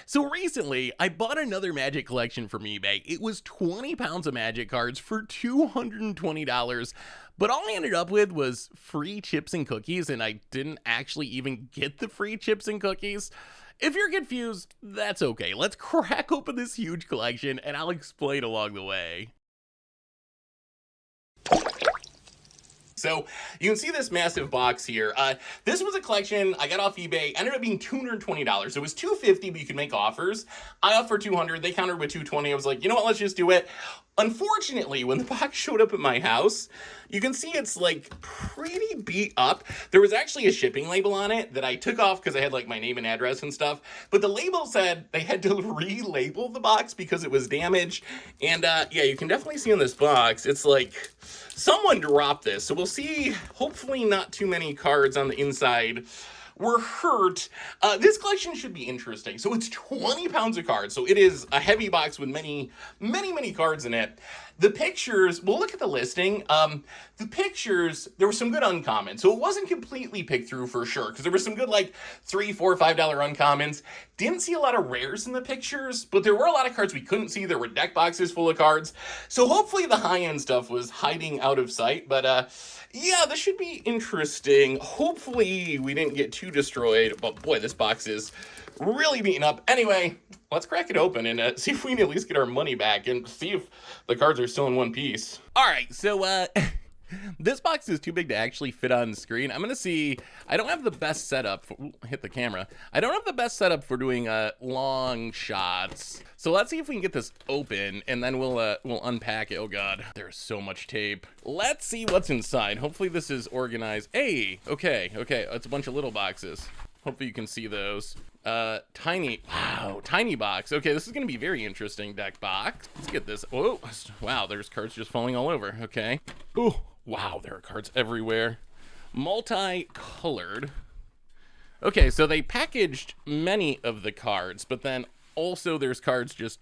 So recently, I bought another Magic collection from eBay. It was 20 pounds of Magic cards for $220, but all I ended up with was free chips and cookies, and I didn't actually even get the free chips and cookies. If you're confused, that's okay. Let's crack open this huge collection, and I'll explain along the way. So you can see this massive box here. This was a collection I got off eBay, ended up being $220. It was $250, but you could make offers. I offered $200, they countered with $220. I was like, you know what, let's just do it. Unfortunately, when the box showed up at my house, you can see it's like pretty beat up. There was actually a shipping label on it that I took off because I had like my name and address and stuff. But the label said they had to relabel the box because it was damaged. And yeah, you can definitely see on this box, it's like someone dropped this. So we'll see, hopefully not too many cards on the inside were hurt. This collection should be interesting. So it's 20 pounds of cards. So it is a heavy box with many cards in it. The pictures, we'll look at the listing. The pictures, there were some good uncommons. So it wasn't completely picked through for sure, because there were some good like $3, $4, $5 uncommons. Didn't see a lot of rares in the pictures, but there were a lot of cards we couldn't see. There were deck boxes full of cards. So hopefully the high-end stuff was hiding out of sight. But yeah, this should be interesting. Hopefully we didn't get too destroyed. But boy, this box is really beaten up. Anyway, let's crack it open and see if we can at least get our money back and see if the cards are still in one piece. All right, so this box is too big to actually fit on screen. I'm gonna see. I don't have the best setup for, hit the camera. I don't have the best setup for doing long shots. So let's see if we can get this open, and then we'll unpack it. Oh god, there's so much tape. Let's see what's inside. Hopefully this is organized. Hey, okay, it's a bunch of little boxes. Hopefully you can see those. Tiny box. Okay, this is gonna be very interesting deck box. Let's get this. Whoa, wow, there's cards just falling all over. Okay. Oh, wow, there are cards everywhere. Multicolored. Okay, so they packaged many of the cards, but then also there's cards just,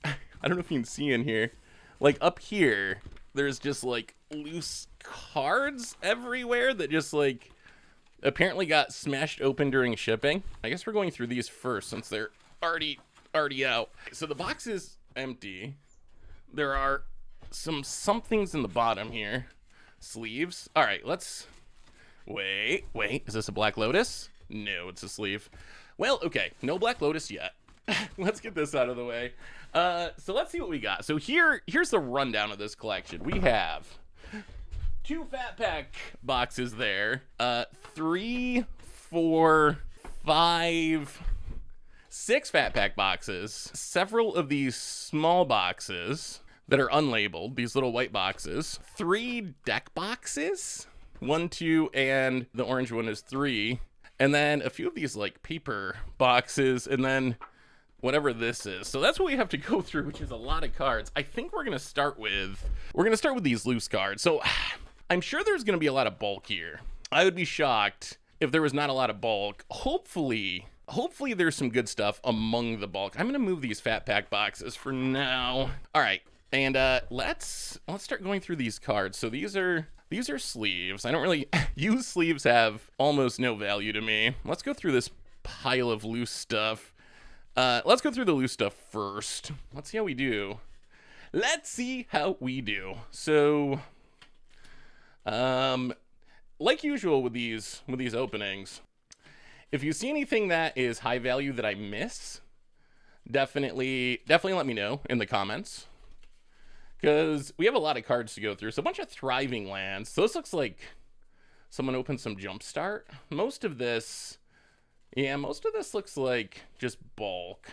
I don't know if you can see in here. Like up here, there's just like loose cards everywhere that just like apparently got smashed open during shipping. I guess we're going through these first since they're already out. So the box is empty. There are somethings in the bottom here. Sleeves. All right, let's wait. Is this a Black Lotus? No, it's a sleeve. Well, okay, no Black Lotus yet. Let's get this out of the way. So let's see what we got. So here's the rundown of this collection. We have 2 fat pack boxes there, 3, 4, 5, 6 fat pack boxes, several of these small boxes that are unlabeled, these little white boxes, 3 deck boxes, 1, 2, and the orange one is 3, and then a few of these like paper boxes, and then whatever this is. So that's what we have to go through, which is a lot of cards. I think we're gonna start with these loose cards. So I'm sure there's going to be a lot of bulk here. I would be shocked if there was not a lot of bulk. Hopefully there's some good stuff among the bulk. I'm going to move these fat pack boxes for now. All right, and let's start going through these cards. So these are sleeves. I don't really use sleeves, have almost no value to me. Let's go through this pile of loose stuff. Let's go through the loose stuff first. Let's see how we do. So like usual with these openings, if you see anything that is high value that I miss, definitely let me know in the comments, because we have a lot of cards to go through. So a bunch of thriving lands. So this looks like someone opened some Jumpstart. Most of this looks like just bulk,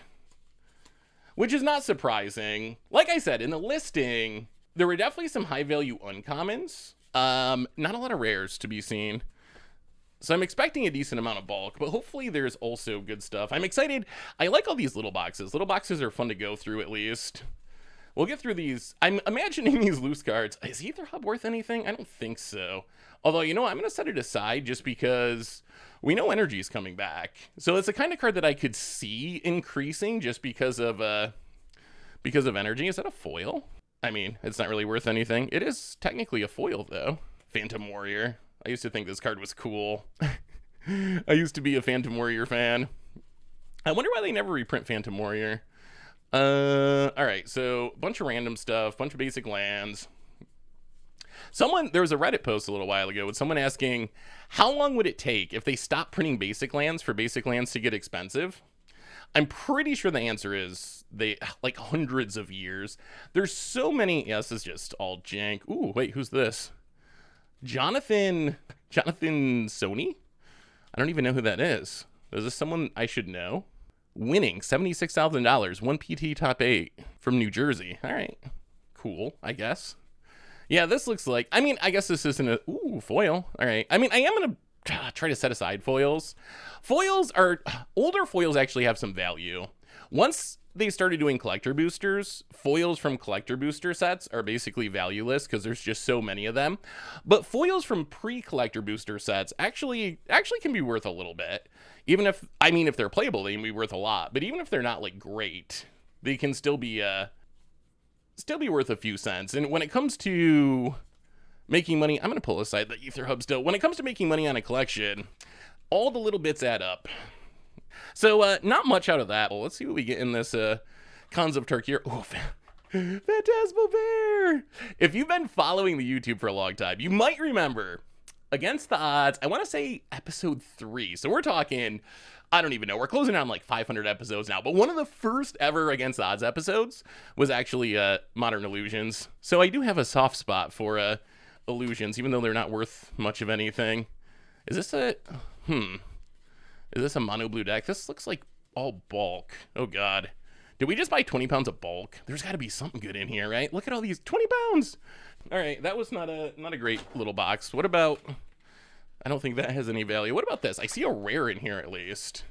which is not surprising. Like I said, in the listing, there were definitely some high value uncommons. Not a lot of rares to be seen. So I'm expecting a decent amount of bulk, but hopefully there's also good stuff. I'm excited. I like all these little boxes. Little boxes are fun to go through at least. We'll get through these. I'm imagining these loose cards. Is Ether Hub worth anything? I don't think so. Although, you know what? I'm going to set it aside just because we know energy is coming back. So it's the kind of card that I could see increasing just because of energy. Is that a foil? I mean, it's not really worth anything. It is technically a foil, though. Phantom Warrior. I used to think this card was cool. I used to be a Phantom Warrior fan. I wonder why they never reprint Phantom Warrior. All right, so a bunch of random stuff, bunch of basic lands. There was a Reddit post a little while ago with someone asking, how long would it take if they stopped printing basic lands for basic lands to get expensive? I'm pretty sure the answer is like hundreds of years. There's so many. Yeah, this is just all jank. Ooh, wait, who's this? Jonathan Sony? I don't even know who that is. Is this someone I should know? Winning $76,000, one PT top 8 from New Jersey. All right, cool, I guess. Yeah, this looks like, I mean, I guess this isn't a, foil. All right. I mean, I am going to try to set aside foils. Older foils actually have some value. Once they started doing collector boosters, foils from collector booster sets are basically valueless because there's just so many of them. But foils from pre-collector booster sets actually can be worth a little bit. Even if, I mean, if they're playable, they can be worth a lot. But even if they're not like great, they can still be worth a few cents. And when it comes to making money, I'm going to pull aside the Ether Hub still. When it comes to making money on a collection, all the little bits add up. So not much out of that. Well, let's see what we get in this Cons of Turkey here. Oh, Phantasmal Bear! If you've been following the YouTube for a long time, you might remember Against the Odds, I want to say episode 3. So we're talking, I don't even know, we're closing on like 500 episodes now, but one of the first ever Against the Odds episodes was actually Modern Illusions. So I do have a soft spot for illusions, even though they're not worth much of anything. Is this a mono blue deck? This looks like all bulk. Oh god. Did we just buy 20 pounds of bulk? There's got to be something good in here, right? Look at all these 20 pounds. All right, that was not a great little box. What about, I don't think that has any value. What about this? I see a rare in here at least.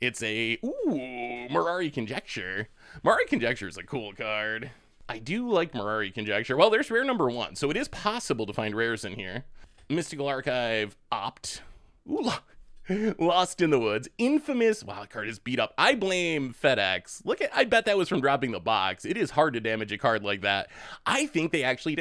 It's a, Mirari Conjecture. Mirari Conjecture is a cool card. I do like Mirari Conjecture. Well, there's rare number 1, so it is possible to find rares in here. Mystical Archive Opt. Ooh, Lost in the Woods. Infamous. Wow, the card is beat up. I blame FedEx. I bet that was from dropping the box. It is hard to damage a card like that. I think they actually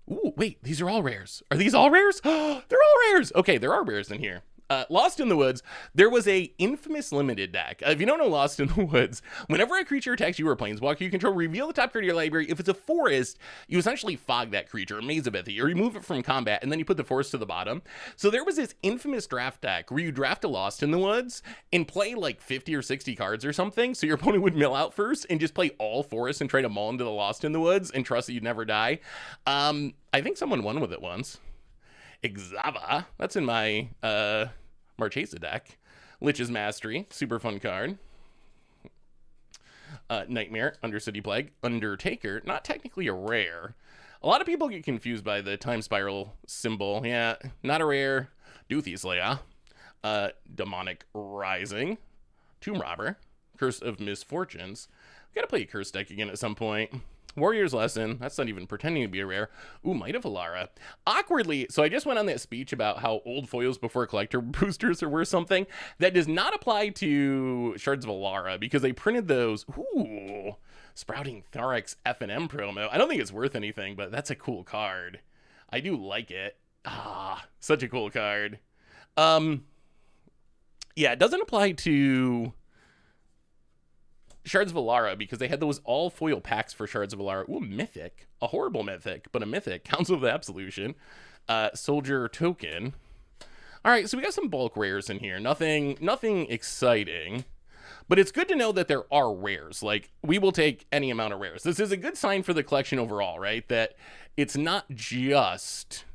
Ooh, wait, these are all rares. Are these all rares? They're all rares. Okay, there are rares in here. Lost in the Woods, there was a infamous limited deck. If you don't know Lost in the Woods, whenever a creature attacks you or Planeswalker, you control, reveal the top card of your library. If it's a forest, you essentially fog that creature, Maze of Ithie, or remove it from combat, and then you put the forest to the bottom. So there was this infamous draft deck where you draft a Lost in the Woods and play like 50 or 60 cards or something, so your opponent would mill out first and just play all forests and try to mull into the Lost in the Woods and trust that you'd never die. I think someone won with it once. Exava, that's in my Marchesa deck. Lich's Mastery, super fun card. Nightmare, Undercity Plague, Undertaker, not technically a rare. A lot of people get confused by the Time Spiral symbol. Yeah, not a rare. Duthie Slayer, Demonic Rising, Tomb Robber, Curse of Misfortunes. We gotta play a curse deck again at some point. Warrior's Lesson, that's not even pretending to be a rare. Ooh, Might of Alara. Awkwardly, so I just went on that speech about how old foils before collector boosters are worth something. That does not apply to Shards of Alara because they printed those. Ooh, Sprouting Thorax F&M promo. I don't think it's worth anything, but that's a cool card. I do like it. Such a cool card. Yeah, it doesn't apply to Shards of Alara because they had those all foil packs for Shards of Alara. Ooh, Mythic. A horrible Mythic, but a Mythic. Council of the Absolution. Soldier Token. All right, so we got some bulk rares in here. Nothing exciting. But it's good to know that there are rares. Like, we will take any amount of rares. This is a good sign for the collection overall, right? That it's not just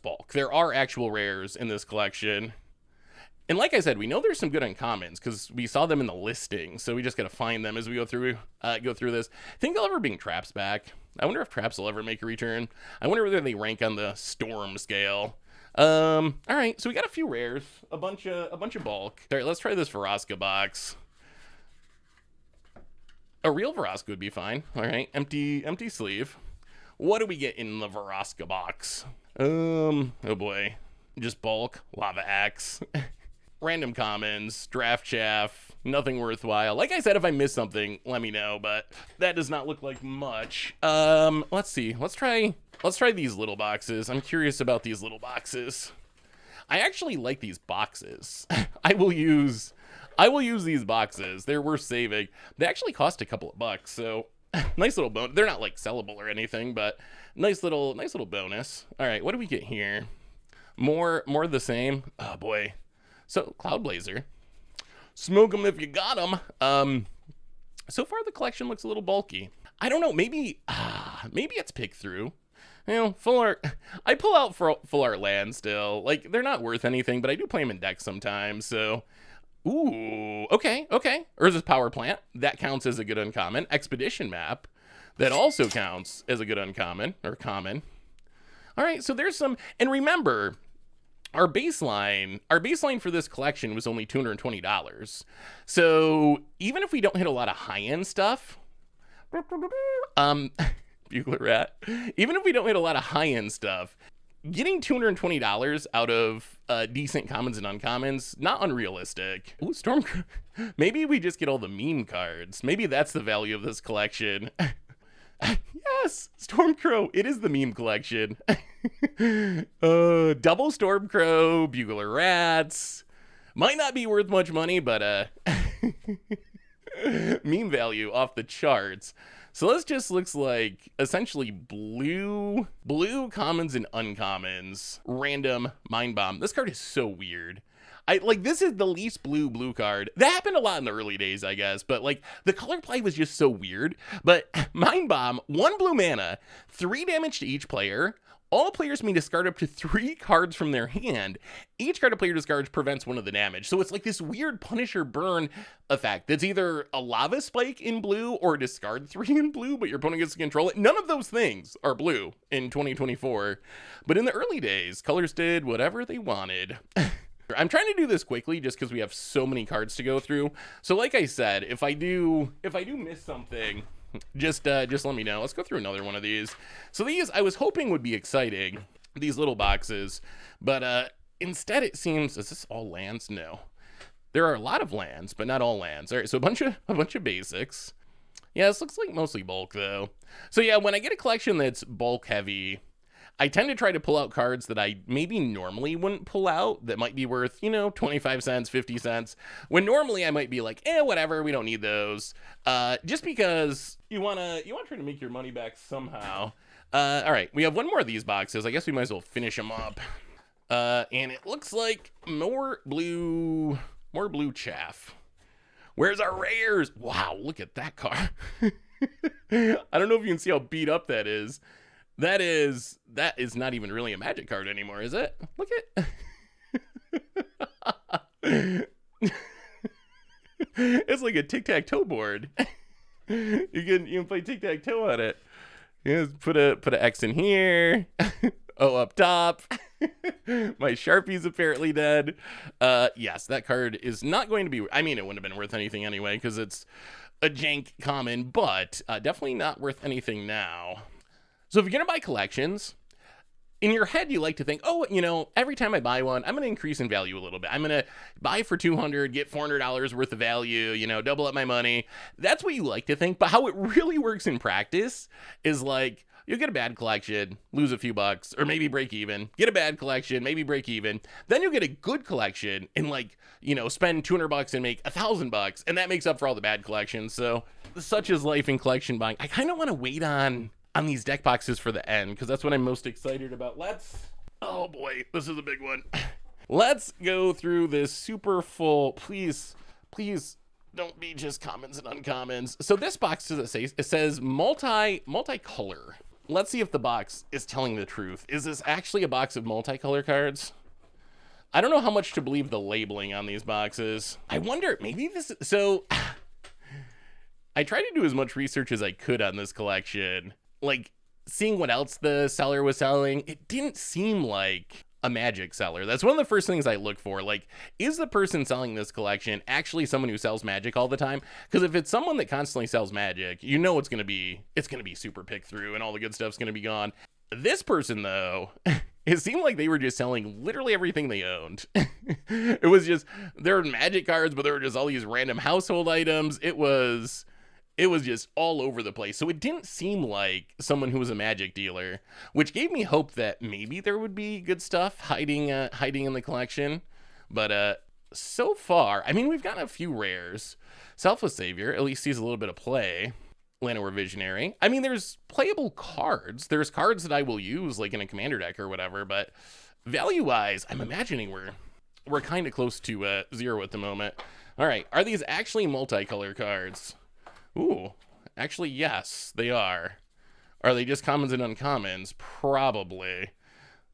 bulk. There are actual rares in this collection. And like I said, we know there's some good uncommons because we saw them in the listing. So we just got to find them as we go through this. Think they'll ever bring traps back. I wonder if traps will ever make a return. I wonder whether they rank on the storm scale. All right, so we got a few rares, a bunch of bulk. All right, let's try this Vraska box. A real Vraska would be fine. All right, empty sleeve. What do we get in the Vraska box? Oh boy, just bulk, Lava Axe. Random commons, draft chaff, nothing worthwhile. Like I said, if I missed something, let me know, but that does not look like much. Let's see. Let's try these little boxes. I'm curious about these little boxes. I actually like these boxes. I will use I will use these boxes. They're worth saving. They actually cost a couple of bucks, so nice little bonus. They're not like sellable or anything, but nice little bonus. All right, what do we get here? More of the same. Oh boy. So Cloud Blazer. Smoke them if you got them. So far the collection looks a little bulky. I don't know. Maybe it's pick through. You know, full art. I pull out for full art land still. Like, they're not worth anything, but I do play them in decks sometimes. So, ooh, okay. Urza's Power Plant, that counts as a good uncommon. Expedition Map, that also counts as a good uncommon or common. All right, so there's some, and remember, our baseline for this collection was only $220. So even if we don't hit a lot of high end stuff, Bugler Rat. Even if we don't hit a lot of high-end stuff, getting $220 out of decent commons and uncommons, not unrealistic. Ooh, Stormcrow. Maybe we just get all the meme cards. Maybe that's the value of this collection. Yes, Stormcrow. It is the meme collection. Double Stormcrow, Bugler Rats. Might not be worth much money, but meme value off the charts. So this just looks like essentially blue commons and uncommons, random Mind Bomb. This card is so weird. This is the least blue card. That happened a lot in the early days, I guess, but like the color play was just so weird. But Mind Bomb, 1 blue mana, 3 damage to each player. All players may discard up to 3 cards from their hand. Each card a player discards prevents 1 of the damage. So it's like this weird Punisher burn effect that's either a lava spike in blue or discard 3 in blue, but your opponent gets to control it. None of those things are blue in 2024. But in the early days, colors did whatever they wanted. I'm trying to do this quickly just because we have so many cards to go through. So like I said, if I do miss something, just let me know. Let's go through another one of these. So these I was hoping would be exciting, these little boxes, but instead it seems, is this all lands? No. There are a lot of lands, but not all lands. All right, so a bunch of basics. Yeah, this looks like mostly bulk though. So yeah, when I get a collection that's bulk heavy, I tend to try to pull out cards that I maybe normally wouldn't pull out that might be worth, 25 cents, 50 cents, when normally I might be like, whatever, we don't need those. Just because you want to try to make your money back somehow. All right, we have one more of these boxes. I guess we might as well finish them up. And it looks like more blue chaff. Where's our rares? Wow, look at that card. I don't know if you can see how beat up that is. That is not even really a Magic card anymore, is it? Look at it's like a tic-tac-toe board. You can play tic-tac-toe on it. You just put a X in here. Oh, up top. My Sharpie's apparently dead. Yes, that card is not going to be, I mean, it wouldn't have been worth anything anyway because it's a jank common, but definitely not worth anything now. So if you're going to buy collections, in your head, you like to think, every time I buy one, I'm going to increase in value a little bit. I'm going to buy for $200, get $400 worth of value, double up my money. That's what you like to think. But how it really works in practice is like, you'll get a bad collection, lose a few bucks, or maybe break even. Get a bad collection, maybe break even. Then you'll get a good collection and spend $200 and make $1,000, and that makes up for all the bad collections. So such is life in collection buying. I kind of want to wait on these deck boxes for the end because that's what I'm most excited about. Oh boy, this is a big one. Let's go through this super full. Please don't be just commons and uncommons. So this box does it say? It says multicolor. Let's see if the box is telling the truth. Is this actually a box of multicolor cards? I don't know how much to believe the labeling on these boxes. I wonder, maybe this is, so I tried to do as much research as I could on this collection. Like, seeing what else the seller was selling, it didn't seem like a Magic seller. That's one of the first things I look for. Like, is the person selling this collection actually someone who sells Magic all the time? Because if it's someone that constantly sells Magic, it's going to be super pick through and all the good stuff's going to be gone. This person, though, it seemed like they were just selling literally everything they owned. It was just, there were Magic cards, but there were just all these random household items. It was just all over the place. So it didn't seem like someone who was a Magic dealer, which gave me hope that maybe there would be good stuff hiding in the collection. But so far, I mean, we've gotten a few rares. Selfless Savior at least sees a little bit of play. Llanowar Visionary. I mean, there's playable cards. There's cards that I will use, like in a commander deck or whatever, but value-wise, I'm imagining we're kind of close to 0 at the moment. All right, are these actually multicolor cards? Ooh, actually, yes, they are. Are they just commons and uncommons? Probably.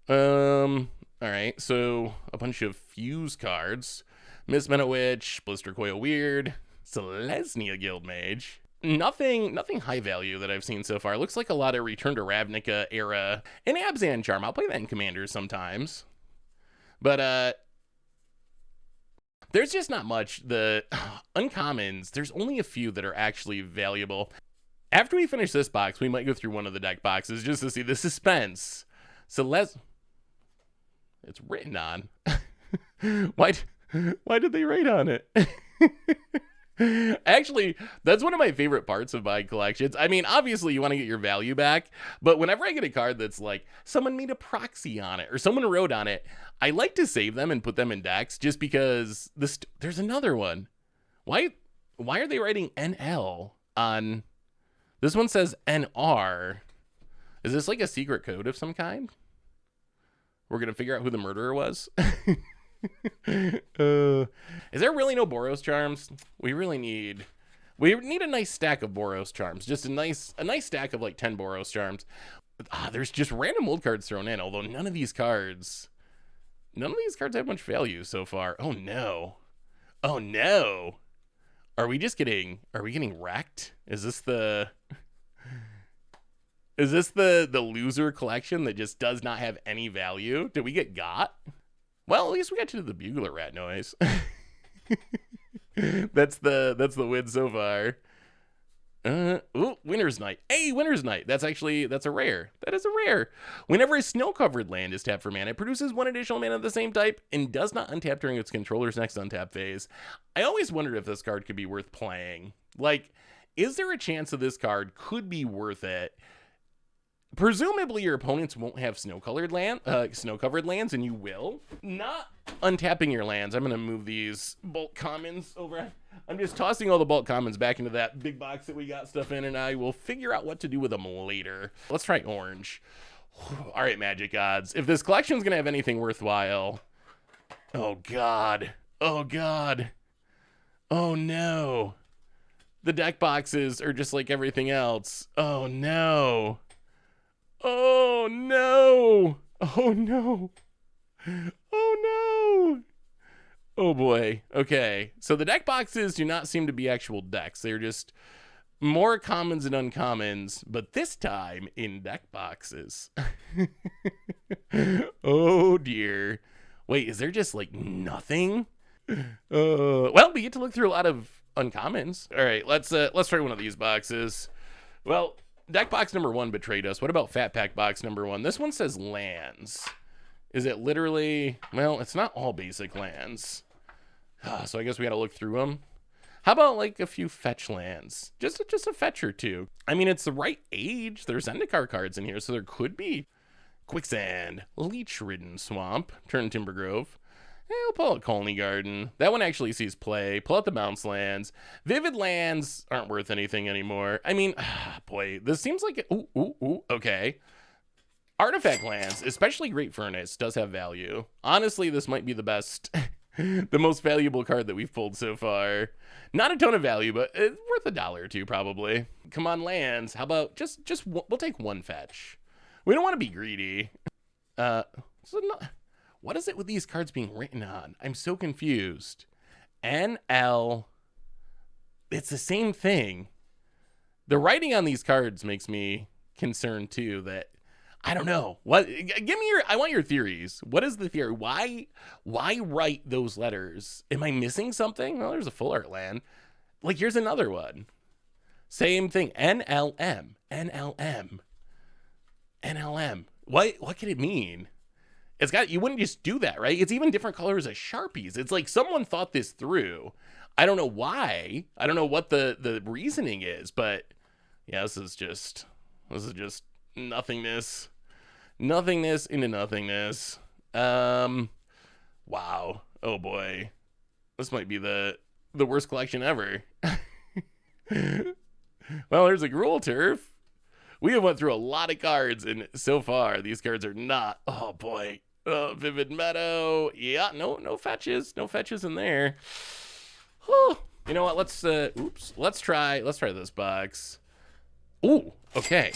All right, so a bunch of fuse cards. Miss Witch, Blister Coil Weird, Selesnya Guildmage. Nothing high value that I've seen so far. Looks like a lot of Return to Ravnica era. An Abzan Charm. I'll play that in Commanders sometimes. But there's just not much. The uncommons, there's only a few that are actually valuable. After we finish this box, we might go through one of the deck boxes just to see the suspense. It's written on. Why did they write on it? Actually, that's one of my favorite parts of my collections. I mean, obviously you want to get your value back, but whenever I get a card that's like someone made a proxy on it or someone wrote on it, I like to save them and put them in decks just because there's another one. Why are they writing NL on this one? Says NR. Is this like a secret code of some kind? We're gonna figure out who the murderer was. Is there really no Boros charms? We need a nice stack of Boros charms. Just a nice stack of like 10 Boros charms. There's just random old cards thrown in, although none of these cards have much value so far. Oh no. Are we getting wrecked? Is this the loser collection that just does not have any value? Did we get got? Well, at least we got to do the bugler rat noise. That's the win so far. Ooh, Winter's Night. Hey, Winter's Night. That's a rare. That is a rare. Whenever a snow-covered land is tapped for mana, it produces one additional mana of the same type and does not untap during its controller's next untap phase. I always wondered if this card could be worth playing. Like, is there a chance that this card could be worth it? Presumably your opponents won't have snow-covered lands, and you will. Not untapping your lands. I'm going to move these bulk commons over. I'm just tossing all the bulk commons back into that big box that we got stuff in, and I will figure out what to do with them later. Let's try orange. All right, Magic Gods. If this collection's going to have anything worthwhile... Oh, God. Oh, God. Oh, no. The deck boxes are just like everything else. Oh, no. Oh no! Oh no! Oh no! Oh boy. Okay. So the deck boxes do not seem to be actual decks. They're just more commons and uncommons, but this time in deck boxes. Oh dear. Wait, is there just like nothing? Well, we get to look through a lot of uncommons. All right, let's try one of these boxes. Well, deck box number 1 betrayed us. What about Fat Pack box number 1? This one says lands. Is it literally... Well, it's not all basic lands. So I guess we gotta look through them. How about like a few fetch lands? Just a fetch or two. I mean, it's the right age. There's Zendikar cards in here, so there could be Quicksand, Leech-Ridden Swamp, Turn Timber Grove. We'll pull out Colony Garden. That one actually sees play. Pull out the Bounce Lands. Vivid Lands aren't worth anything anymore. I mean, boy, this seems like... okay. Artifact Lands, especially Great Furnace, does have value. Honestly, this might be the best, the most valuable card that we've pulled so far. Not a ton of value, but it's worth $1 or $2 probably. Come on, lands. How about we'll take one fetch. We don't want to be greedy. What is it with these cards being written on? I'm so confused. NL. It's the same thing. The writing on these cards makes me concerned too. That I don't know. I want your theories. What is the theory? Why write those letters? Am I missing something? Well, there's a full art land. Like here's another one. Same thing. NLM. What could it mean? You wouldn't just do that, right? It's even different colors as Sharpies. It's like someone thought this through. I don't know why. I don't know what the reasoning is, but yeah, this is just nothingness. Nothingness into nothingness. Wow. Oh boy. This might be the worst collection ever. Well, there's a Gruul Turf. We have went through a lot of cards, and so far, these cards are not. Oh, boy. Vivid Meadow. Yeah, no fetches. No fetches in there. Oh, you know what? Let's try this box. Ooh, okay.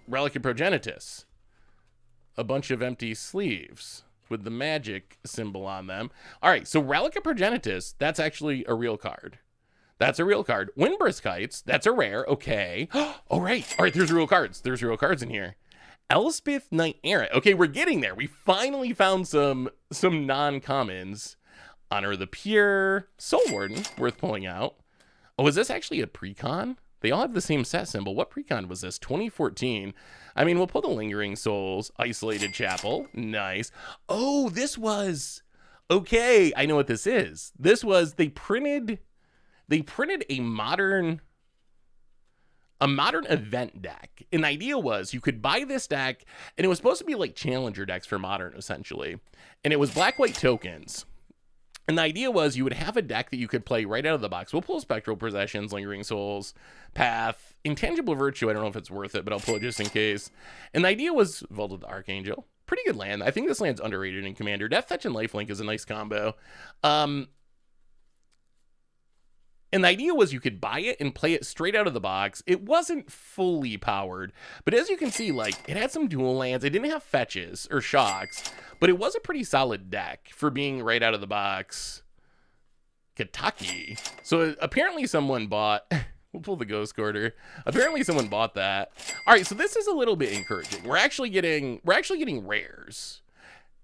Relic of Progenitus. A bunch of empty sleeves with the magic symbol on them. All right, so Relic of Progenitus, that's actually a real card. That's a real card. Windbrisk Heights, that's a rare. Okay. All right, there's real cards. There's real cards in here. Elspeth Knight Errant. Okay, we're getting there. We finally found some non-commons. Honor of the Pure. Soul Warden, worth pulling out. Oh, is this actually a precon? They all have the same set symbol. What precon was this? 2014. I mean, we'll pull the Lingering Souls. Isolated Chapel. Nice. Oh, this was... Okay, I know what this is. This was... They printed a modern event deck. And the idea was you could buy this deck, and it was supposed to be like challenger decks for modern, essentially. And it was black-white tokens. And the idea was you would have a deck that you could play right out of the box. We'll pull Spectral Possessions, Lingering Souls, Path, Intangible Virtue. I don't know if it's worth it, but I'll pull it just in case. And the idea was Vault of the Archangel. Pretty good land. I think this land's underrated in Commander. Death Touch and Lifelink is a nice combo. And the idea was you could buy it and play it straight out of the box. It wasn't fully powered, but as you can see, like, it had some dual lands. It didn't have fetches or shocks, but it was a pretty solid deck for being right out of the box. Kataki. So apparently someone bought... We'll pull the Ghost Quarter. Apparently someone bought that. All right, so this is a little bit encouraging. We're actually getting rares.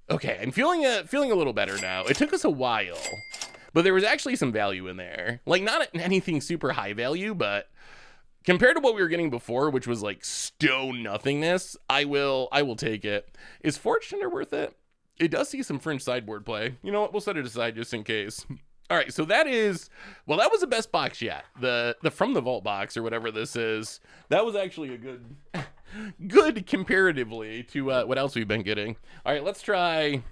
Okay, I'm feeling a little better now. It took us a while, but there was actually some value in there. Like, not anything super high value, but compared to what we were getting before, which was like stone nothingness, I will take it. Is Fortuner worth it? It does see some fringe sideboard play. You know what? We'll set it aside just in case. All right, so that was the best box yet. The From the Vault box or whatever this is. That was actually a good comparatively to what else we've been getting. All right, let's try,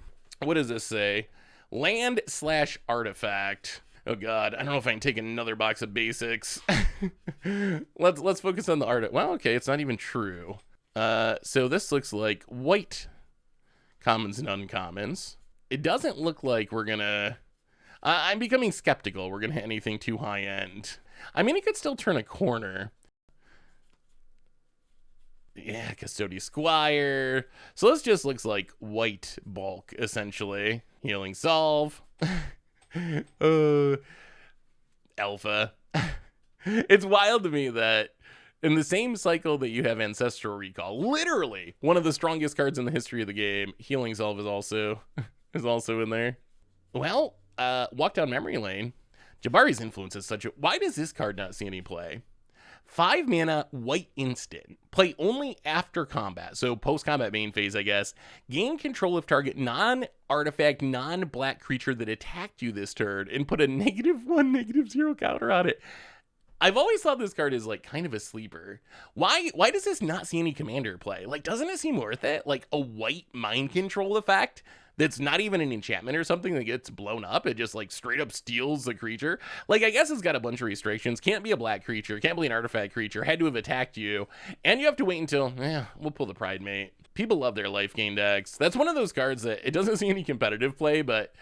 what does this say? Land/artifact. Oh God, I don't know if I can take another box of basics. Let's focus on the art. Well, okay, it's not even true. So this looks like white commons and uncommons. It doesn't look like we're gonna... I'm becoming skeptical we're going to hit anything too high end. I mean, it could still turn a corner. Yeah, Custodian Squire. So this just looks like white bulk, essentially. Healing Solve. Alpha. It's wild to me that in the same cycle that you have Ancestral Recall, literally one of the strongest cards in the history of the game, Healing Solve is also in there. Well... walk down memory lane. Jabari's Influence is such a... Why does this card not see any play? 5 mana, white instant. Play only after combat. So post-combat main phase, I guess. Gain control of target non-artifact, non-black creature that attacked you this turn and put a -1, -0 counter on it. I've always thought this card is like kind of a sleeper. Why does this not see any commander play? Like, doesn't it seem worth it? Like a white mind control effect that's not even an enchantment or something that gets blown up. It just like straight up steals the creature. Like, I guess it's got a bunch of restrictions. Can't be a black creature. Can't be an artifact creature. Had to have attacked you. And you have to wait until, we'll pull the Pride Mate. People love their life gain decks. That's one of those cards that it doesn't see any competitive play, but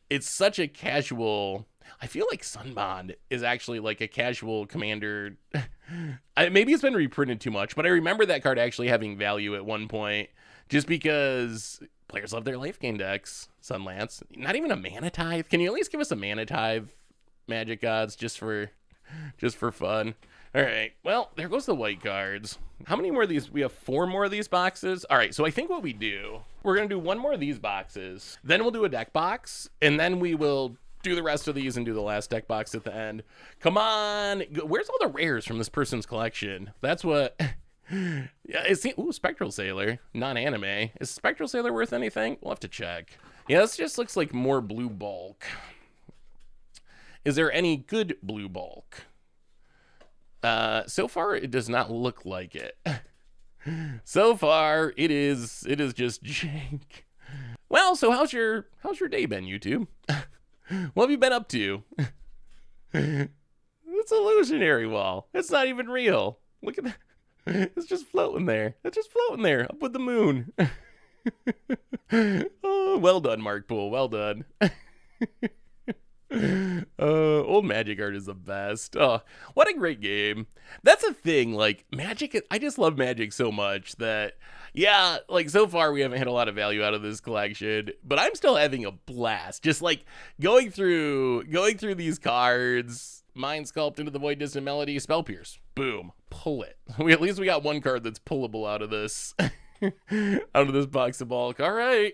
it's such a casual... I feel like Sunbond is actually like a casual commander. Maybe it's been reprinted too much, but I remember that card actually having value at one point just because players love their life gain decks. Sunlance. Not even a Mana Tithe. Can you at least give us a Mana Tithe, Magic Gods, just for fun? All right. Well, there goes the white cards. How many more of these? We have 4 more of these boxes. All right. So I think what we do, we're going to do 1 more of these boxes. Then we'll do a deck box. And then we will do the rest of these and do the last deck box at the end. Come on. Where's all the rares from this person's collection? That's what... Yeah, ooh, Spectral Sailor. Non-anime. Is Spectral Sailor worth anything? We'll have to check. Yeah, this just looks like more blue bulk. Is there any good blue bulk? So far, it does not look like it. So far, it is just jank. Well, so how's your day been, YouTube? What have you been up to? It's illusionary wall. It's not even real. Look at that. It's just floating there. It's just floating there up with the moon. Oh, well done, Mark Poole. Well done. Old Magic art is the best. Oh, what a great game. That's a thing. Like, Magic, I just love Magic so much that, yeah, like, so far we haven't hit a lot of value out of this collection, but I'm still having a blast. Just, like, going through these cards. Mind Sculpt, Into the Void, Distant Melody, Spell Pierce. Boom. Pull it. At least we got one card that's pullable out of this. Out of this box of bulk. All right.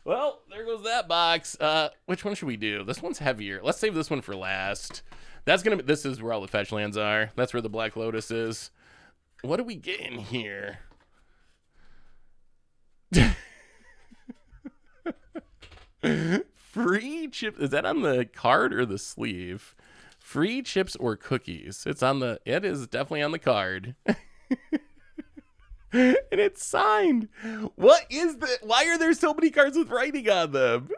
Well, there goes that box. Which one should we do? This one's heavier. Let's save this one for last. This is where all the fetch lands are. That's where the Black Lotus is. What do we get in here? Free chip. Is that on the card or the sleeve? Free chips or cookies. It is definitely on the card. And it's signed. Why are there so many cards with writing on them?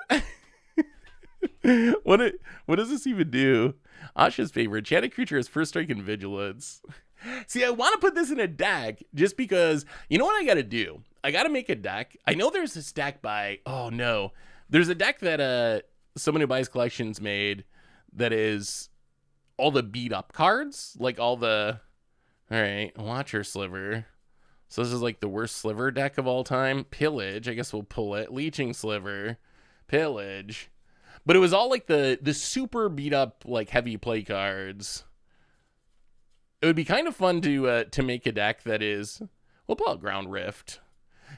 What does this even do? Asha's favorite. Enchanted creature has first strike and vigilance. See, I want to put this in a deck just because, you know what I got to do? I got to make a deck. I know there's this deck oh no. There's a deck that someone who buys collections made that is all the beat up cards, like all right, Watcher Sliver. So this is like the worst Sliver deck of all time. Pillage, I guess we'll pull it. Leeching Sliver, Pillage. But it was all like the super beat up, like heavy play cards. It would be kind of fun to make a deck that is, we'll call it Ground Rift.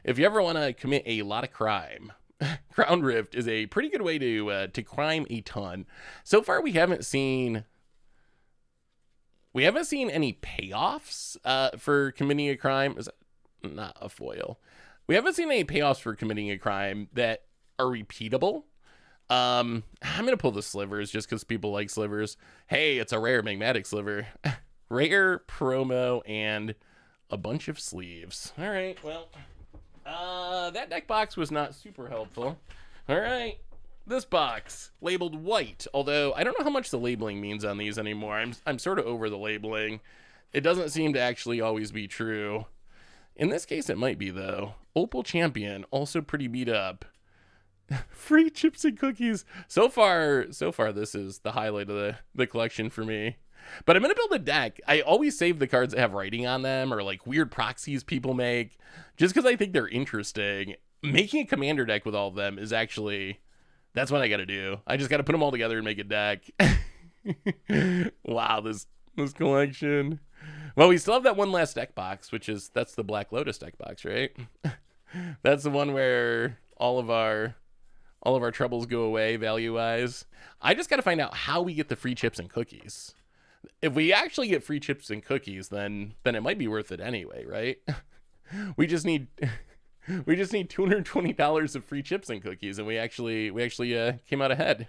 If you ever want to commit a lot of crime, Ground Rift is a pretty good way to crime a ton. So far, we haven't seen any payoffs for committing a crime. Is that not a foil? We haven't seen any payoffs for committing a crime that are repeatable. I'm gonna pull the slivers just because people like slivers. Hey, it's a rare magmatic sliver. Rare promo and a bunch of sleeves. All right, well, that deck box was not super helpful. All right, this box labeled white, although I don't know how much the labeling means on these anymore. I'm sort of over the labeling. It doesn't seem to actually always be true. In this case, it might be though. Opal Champion, also pretty beat up. Free chips and cookies. So far, this is the highlight of the collection for me. But I'm going to build a deck. I always save the cards that have writing on them or like weird proxies people make just because I think they're interesting. Making a commander deck with all of them is actually, that's what I got to do. I just got to put them all together and make a deck. Wow, this collection. Well, we still have that one last deck box, that's the Black Lotus deck box, right? That's the one where all of our troubles go away value-wise. I just got to find out how we get the free chips and cookies. If we actually get free chips and cookies, then it might be worth it anyway, right? We just need $220 of free chips and cookies, and we actually came out ahead.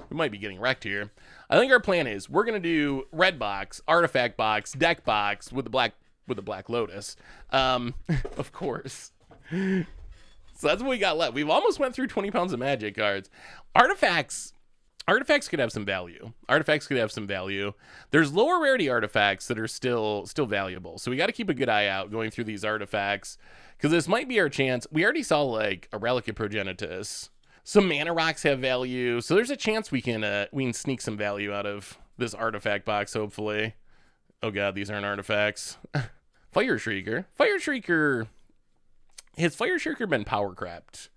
We might be getting wrecked here. I think our plan is we're gonna do red box, artifact box, deck box with the Black Lotus, of course. So that's what we got left. We've almost went through 20 pounds of Magic cards. Artifacts could have some value. There's lower rarity artifacts that are still valuable. So we got to keep a good eye out going through these artifacts because this might be our chance. We already saw like a Relic of Progenitus. Some mana rocks have value. So there's a chance we can sneak some value out of this artifact box, hopefully. Oh god, these aren't artifacts. Fire Shrieker. Has Fire Shrieker been power crept?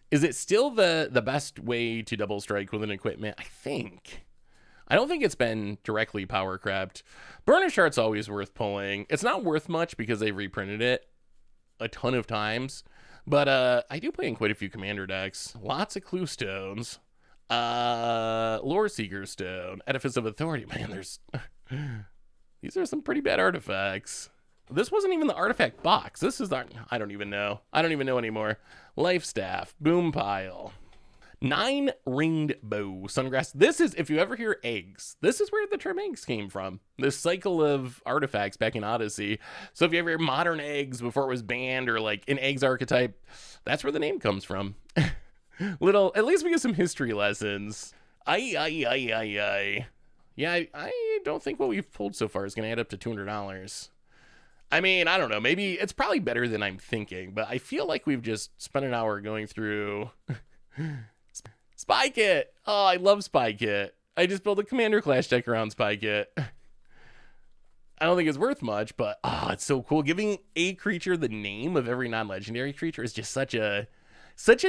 Is it still the best way to double strike with an equipment? I don't think it's been directly power crept. Burnish Heart's always worth pulling. It's not worth much because they've reprinted it a ton of times. But I do play in quite a few commander decks. Lots of Clue Stones. Lore Seeker Stone. Edifice of Authority. Man, these are some pretty bad artifacts. This wasn't even the artifact box. This is I don't even know. I don't even know anymore. Life Staff, Boom Pile, 9 Ringed Bow, Sungrass. This is, if you ever hear eggs, this is where the term eggs came from. This cycle of artifacts back in Odyssey. So if you ever hear modern eggs before it was banned or like an eggs archetype, that's where the name comes from. At least we get some history lessons. I. Yeah, I don't think what we've pulled so far is going to add up to $200. I mean, I don't know. Maybe it's probably better than I'm thinking, but I feel like we've just spent an hour going through Spy Kit. Oh, I love Spy Kit. I just built a Commander Clash deck around Spy Kit. I don't think it's worth much, but it's so cool. Giving a creature the name of every non-legendary creature is just such a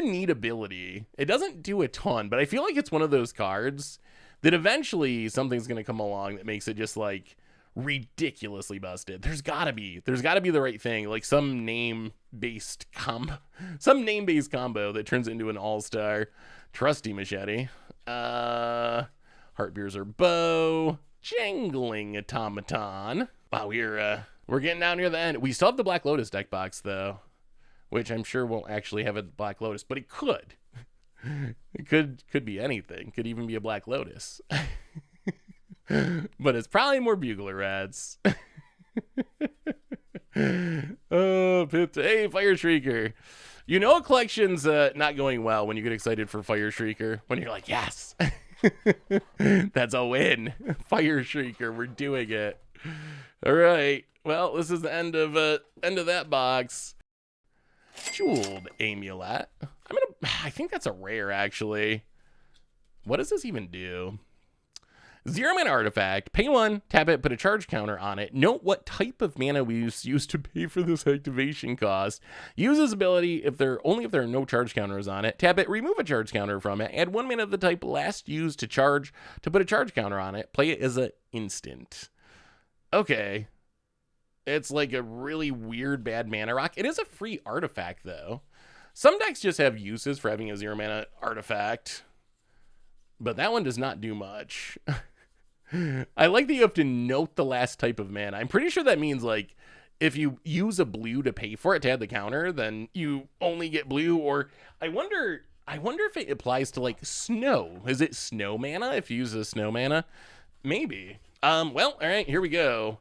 neat ability. It doesn't do a ton, but I feel like it's one of those cards that eventually something's going to come along that makes it just like ridiculously busted. There's gotta be the right thing, like some name-based combo that turns into an all-star. Trusty Machete, Heartbeerzer Bow, Jangling Automaton. Wow, we're getting down near the end. We still have the Black Lotus deck box though, which I'm sure won't actually have a Black Lotus, but it could. It could be anything. Could even be a Black Lotus. But it's probably more Bugler Rats. Oh, hey, Fire Shrieker. You know a collection's not going well when you get excited for Fire Shrieker. When you're like, yes, that's a win. Fire Shrieker, we're doing it. All right. Well, this is the end of that box. Jeweled Amulet. I think that's a rare, actually. What does this even do? 0-mana artifact. Pay 1, tap it, put a charge counter on it. Note what type of mana we used to pay for this activation cost. Use this ability if there are no charge counters on it. Tap it, remove a charge counter from it. Add 1 mana of the type last used to put a charge counter on it. Play it as an instant. Okay. It's like a really weird bad mana rock. It is a free artifact, though. Some decks just have uses for having a 0-mana artifact, but that one does not do much. I like that you have to note the last type of mana. I'm pretty sure that means, like, if you use a blue to pay for it to add the counter, then you only get blue. Or I wonder if it applies to, like, snow. Is it snow mana if you use a snow mana? Maybe. Well, all right, here we go.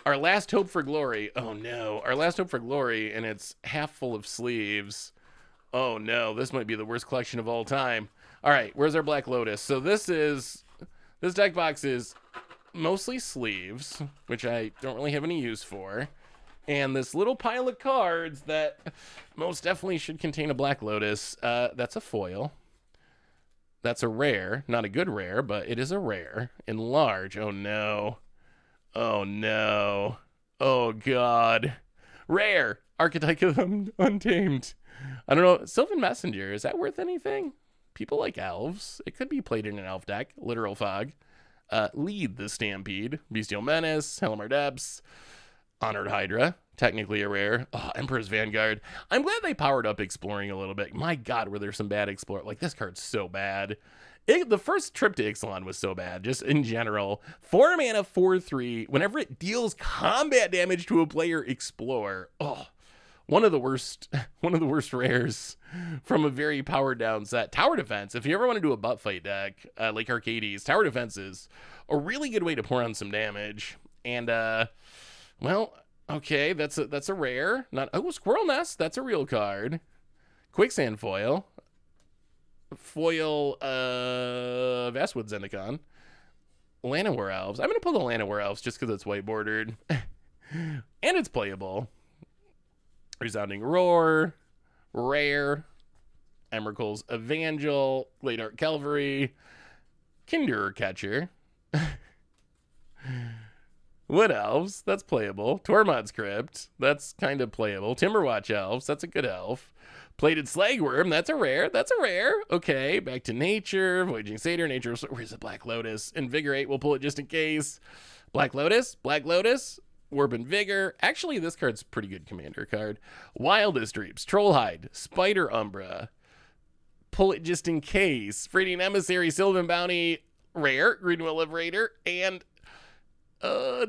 Our last hope for glory. Oh no, our last hope for glory, and it's half full of sleeves. Oh no, this might be the worst collection of all time. All right, where's our Black Lotus? So this deck box is mostly sleeves, which I don't really have any use for, and this little pile of cards that most definitely should contain a Black Lotus. That's a foil. That's a rare, not a good rare, but it is a rare in large. Oh no. Oh no. Oh god. Rare. Archetype of Untamed. I don't know. Sylvan Messenger, is that worth anything? People like elves. It could be played in an elf deck. Literal Fog. Lead the Stampede. Bestial Menace. Helmar Depths. Honored Hydra. Technically a rare. Oh, Emperor's Vanguard. I'm glad they powered up Exploring a little bit. My god, were there some bad Explore. Like, this card's so bad. The first trip to Ixalan was so bad, just in general. 4 mana, 4/3. Whenever it deals combat damage to a player, Explore. Oh, one of the worst rares from a very powered down set. Tower Defense. If you ever want to do a butt fight deck, like Arcades, Tower Defense is a really good way to pour on some damage. And well, okay, that's a rare. Squirrel Nest. That's a real card. Quicksand Foil. Vastwood Zendikon. Llanowar Elves. I'm going to pull the Llanowar Elves just because it's white bordered. And it's playable. Resounding Roar. Rare. Emrakul's Evangel. Late Art Calvary. Kinderer Catcher. Wood Elves. That's playable. Tormod's Crypt. That's kind of playable. Timberwatch Elves. That's a good elf. Plated Slagworm, that's a rare. Okay, back to nature. Voyaging Satyr, nature. Where's the Black Lotus? Invigorate, we'll pull it just in case. Black Lotus, Warp and Vigor. Actually, this card's a pretty good commander card. Wildest Dreams, Trollhide, Spider Umbra. Pull it just in case. Freighting Emissary, Sylvan Bounty, rare. Greenwell Liberator, and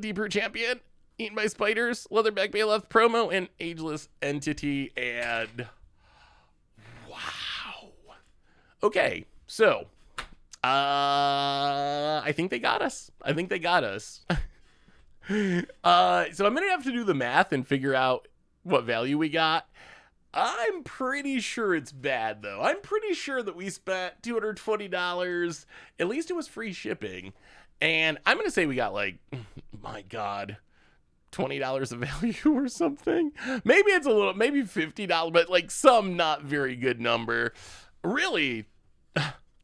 Deep Root Champion. Eaten by Spiders, Leatherback Bailiff, Promo, and Ageless Entity, and... Wow. Okay, so I think they got us. So I'm gonna have to do the math and figure out what value we got. I'm pretty sure it's bad, though. I'm pretty sure that we spent $220. At least it was free shipping. And I'm going to say we got like, my God, $20 of value or something. Maybe it's a little, maybe $50, but like some not very good number. Really,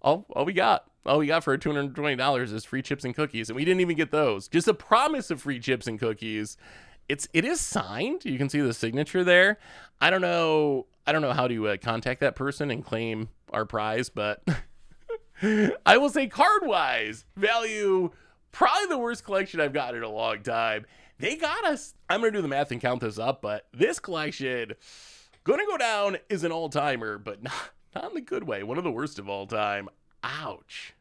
all we got for $220 is free chips and cookies, and we didn't even get those. Just a promise of free chips and cookies. It is signed. You can see the signature there. I don't know how to contact that person and claim our prize, but I will say card-wise, value, probably the worst collection I've gotten in a long time. They got us. I'm going to do the math and count this up, but this collection, going to go down as an all-timer, but not in the good way. One of the worst of all time. Ouch.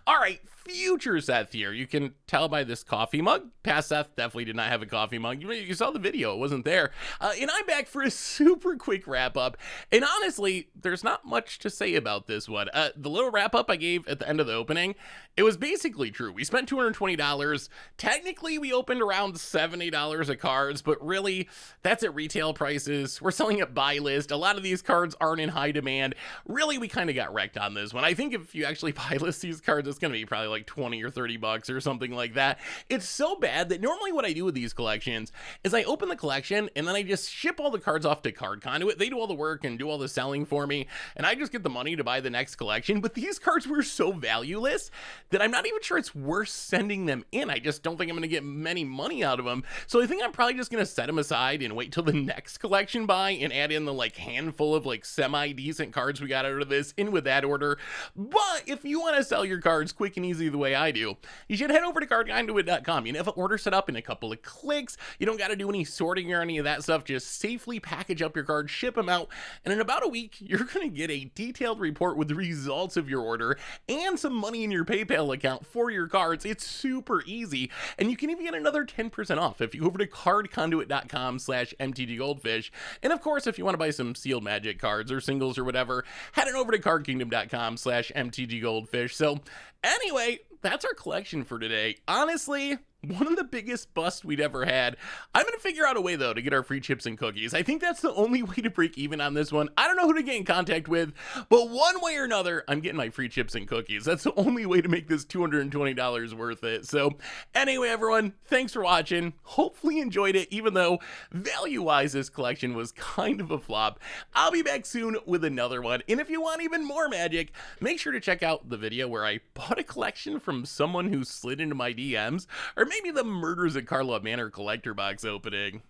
All right, future Seth here. You can tell by this coffee mug. Past Seth definitely did not have a coffee mug. You saw the video. It wasn't there. And I'm back for a super quick wrap-up. And honestly, there's not much to say about this one. The little wrap-up I gave at the end of the opening, it was basically true. We spent $220. Technically, we opened around $70 of cards, but really, that's at retail prices. We're selling at buy list. A lot of these cards aren't in high demand. Really, we kind of got wrecked on this one. I think if you actually buy list these cards, it's going to be probably like 20 or 30 bucks or something like that. It's so bad that normally what I do with these collections is I open the collection and then I just ship all the cards off to Card Conduit. They do all the work and do all the selling for me, and I just get the money to buy the next collection. But these cards were so valueless that I'm not even sure it's worth sending them in. I just don't think I'm going to get many money out of them. So I think I'm probably just going to set them aside and wait till the next collection buy and add in the like handful of like semi-decent cards we got out of this in with that order. But if you want to sell your cards quick and easy the way I do, you should head over to cardconduit.com. You can have an order set up in a couple of clicks. You don't got to do any sorting or any of that stuff. Just safely package up your cards, ship them out, and in about a week, you're going to get a detailed report with the results of your order and some money in your PayPal account for your cards. It's super easy, and you can even get another 10% off if you go over to cardconduit.com/mtggoldfish. And of course, if you want to buy some sealed magic cards or singles or whatever, head on over to cardkingdom.com/mtggoldfish. So anyway, that's our collection for today. Honestly, one of the biggest busts we'd ever had. I'm going to figure out a way, though, to get our free chips and cookies. I think that's the only way to break even on this one. I don't know who to get in contact with, but one way or another, I'm getting my free chips and cookies. That's the only way to make this $220 worth it. So anyway, everyone, thanks for watching. Hopefully you enjoyed it, even though value-wise, this collection was kind of a flop. I'll be back soon with another one. And if you want even more magic, make sure to check out the video where I bought a collection from someone who slid into my DMs, or maybe the Murders at Carlot Manor collector box opening.